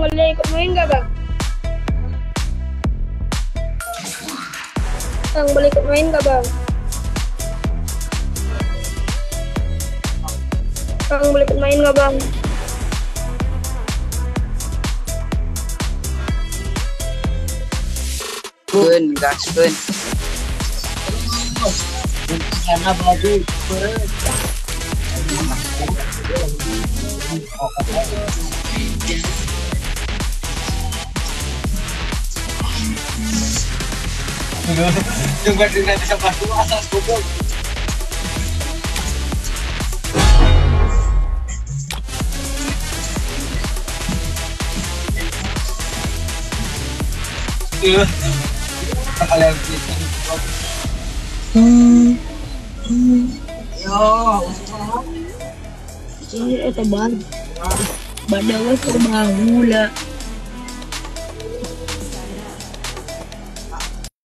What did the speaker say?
boleh ikut main nggak bang? Bang boleh ikut main nggak bang? Bang boleh ikut main nggak bang? Gaskeun. Karena baju juga tidak bisa bantu asal goblok. Kalian yo, Ini tebal. Badan terbang mula.